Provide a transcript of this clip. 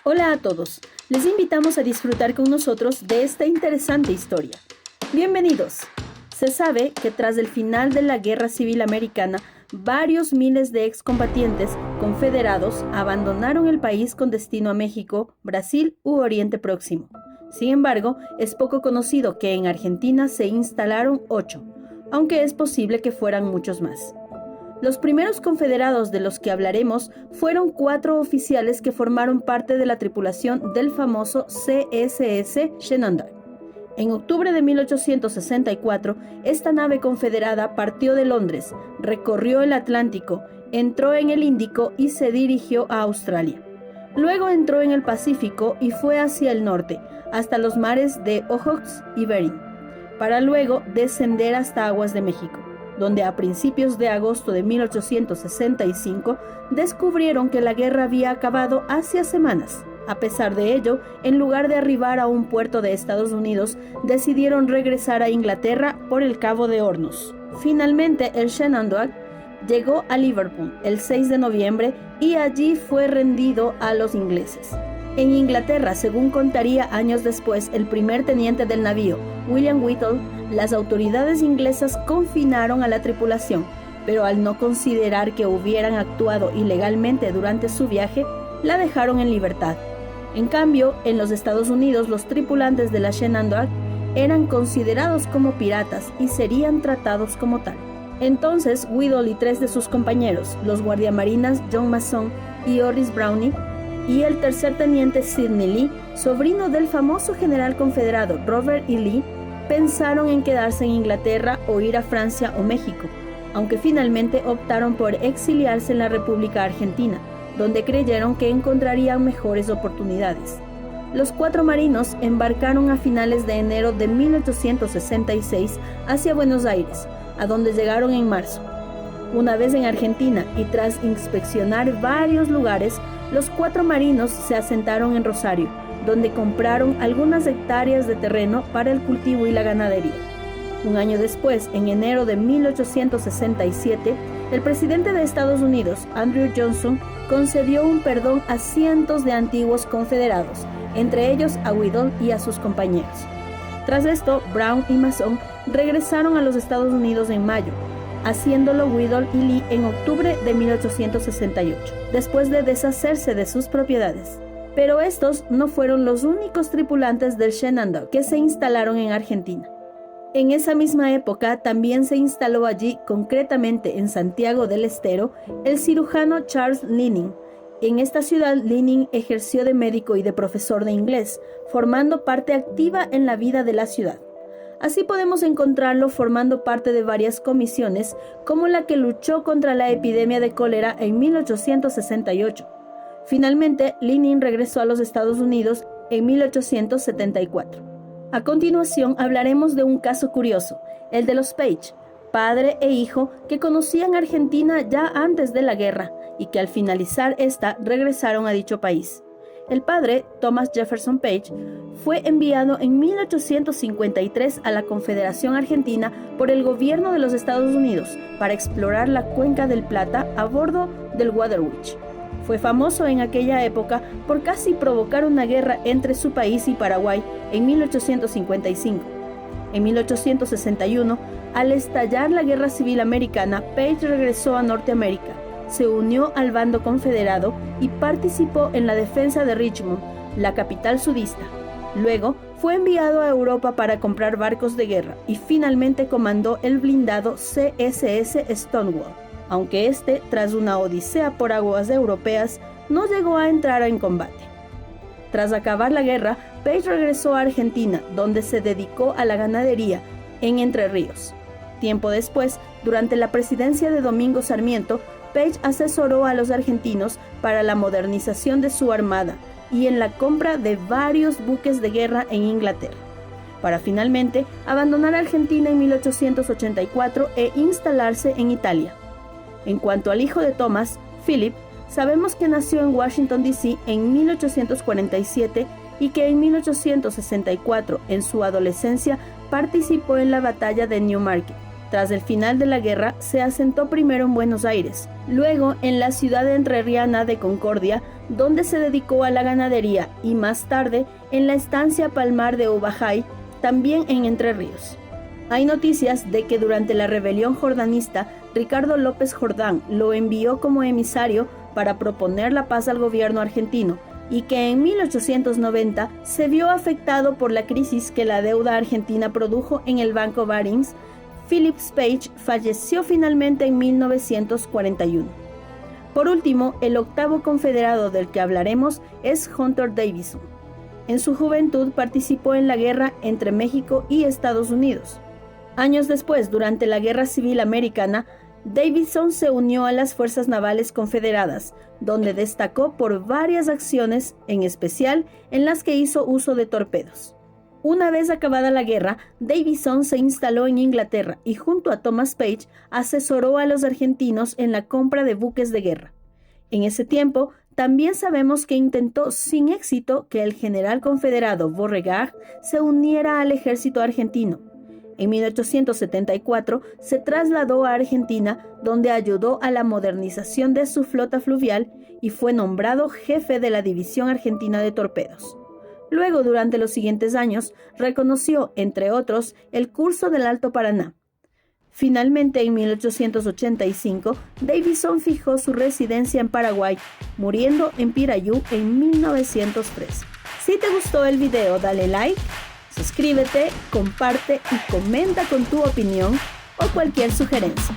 Hola a todos, les invitamos a disfrutar con nosotros de esta interesante historia. Bienvenidos. Se sabe que tras el final de la Guerra Civil Americana, varios miles de excombatientes confederados abandonaron el país con destino a México, Brasil u Oriente Próximo. Sin embargo, es poco conocido que en Argentina se instalaron 8, aunque es posible que fueran muchos más. Los primeros confederados de los que hablaremos fueron 4 oficiales que formaron parte de la tripulación del famoso CSS Shenandoah. En octubre de 1864, esta nave confederada partió de Londres, recorrió el Atlántico, entró en el Índico y se dirigió a Australia. Luego entró en el Pacífico y fue hacia el norte, hasta los mares de Ojox y Bering, para luego descender hasta aguas de México, donde a principios de agosto de 1865 descubrieron que la guerra había acabado hacía semanas. A pesar de ello, en lugar de arribar a un puerto de Estados Unidos, decidieron regresar a Inglaterra por el Cabo de Hornos. Finalmente, el Shenandoah llegó a Liverpool el 6 de noviembre y allí fue rendido a los ingleses. En Inglaterra, según contaría años después el primer teniente del navío, William Whittle, las autoridades inglesas confinaron a la tripulación, pero al no considerar que hubieran actuado ilegalmente durante su viaje, la dejaron en libertad. En cambio, en los Estados Unidos, los tripulantes de la Shenandoah eran considerados como piratas y serían tratados como tal. Entonces, Whittle y 3 de sus compañeros, los guardiamarinas John Mason y Horace Brownie, y el tercer teniente Sidney Lee, sobrino del famoso general confederado Robert E. Lee, pensaron en quedarse en Inglaterra o ir a Francia o México, aunque finalmente optaron por exiliarse en la República Argentina, donde creyeron que encontrarían mejores oportunidades. Los 4 marinos embarcaron a finales de enero de 1866 hacia Buenos Aires, a donde llegaron en marzo. Una vez en Argentina y tras inspeccionar varios lugares, los 4 marinos se asentaron en Rosario, donde compraron algunas hectáreas de terreno para el cultivo y la ganadería. Un año después, en enero de 1867, el presidente de Estados Unidos, Andrew Johnson, concedió un perdón a cientos de antiguos confederados, entre ellos a Whittle y a sus compañeros. Tras esto, Brown y Mason regresaron a los Estados Unidos en mayo, haciéndolo Whittle y Lee en octubre de 1868, después de deshacerse de sus propiedades. Pero estos no fueron los únicos tripulantes del Shenandoah que se instalaron en Argentina. En esa misma época también se instaló allí, concretamente en Santiago del Estero, el cirujano Charles Liniing. En esta ciudad, Liniing ejerció de médico y de profesor de inglés, formando parte activa en la vida de la ciudad. Así podemos encontrarlo formando parte de varias comisiones, como la que luchó contra la epidemia de cólera en 1868. Finalmente, Liniing regresó a los Estados Unidos en 1874. A continuación hablaremos de un caso curioso, el de los Page, padre e hijo que conocían Argentina ya antes de la guerra y que al finalizar esta regresaron a dicho país. El padre, Thomas Jefferson Page, fue enviado en 1853 a la Confederación Argentina por el gobierno de los Estados Unidos para explorar la cuenca del Plata a bordo del Waterwitch. Fue famoso en aquella época por casi provocar una guerra entre su país y Paraguay en 1855. En 1861, al estallar la Guerra Civil Americana, Page regresó a Norteamérica, se unió al bando confederado y participó en la defensa de Richmond, la capital sudista. Luego, fue enviado a Europa para comprar barcos de guerra y finalmente comandó el blindado CSS Stonewall, aunque este, tras una odisea por aguas europeas, no llegó a entrar en combate. Tras acabar la guerra, Page regresó a Argentina, donde se dedicó a la ganadería en Entre Ríos. Tiempo después, durante la presidencia de Domingo Sarmiento, Page asesoró a los argentinos para la modernización de su armada y en la compra de varios buques de guerra en Inglaterra, para finalmente abandonar Argentina en 1884 e instalarse en Italia. En cuanto al hijo de Thomas, Philip, sabemos que nació en Washington, D.C. en 1847 y que en 1864, en su adolescencia, participó en la batalla de Newmarket. Tras el final de la guerra, se asentó primero en Buenos Aires, luego en la ciudad entrerriana de Concordia, donde se dedicó a la ganadería y más tarde en la estancia Palmar de Ubajay, también en Entre Ríos. Hay noticias de que durante la rebelión jordanista, Ricardo López Jordán lo envió como emisario para proponer la paz al gobierno argentino y que en 1890 se vio afectado por la crisis que la deuda argentina produjo en el Banco Barings. Phillips Page falleció finalmente en 1941. Por último, el octavo confederado del que hablaremos es Hunter Davison. En su juventud participó en la guerra entre México y Estados Unidos. Años después, durante la Guerra Civil Americana, Davison se unió a las Fuerzas Navales Confederadas, donde destacó por varias acciones, en especial en las que hizo uso de torpedos. Una vez acabada la guerra, Davison se instaló en Inglaterra y junto a Thomas Page asesoró a los argentinos en la compra de buques de guerra. En ese tiempo, también sabemos que intentó sin éxito que el general confederado Beauregard se uniera al ejército argentino. En 1874 se trasladó a Argentina, donde ayudó a la modernización de su flota fluvial y fue nombrado jefe de la División Argentina de Torpedos. Luego, durante los siguientes años, reconoció, entre otros, el curso del Alto Paraná. Finalmente, en 1885, Davison fijó su residencia en Paraguay, muriendo en Pirayú en 1903. Si te gustó el video, dale like, suscríbete, comparte y comenta con tu opinión o cualquier sugerencia.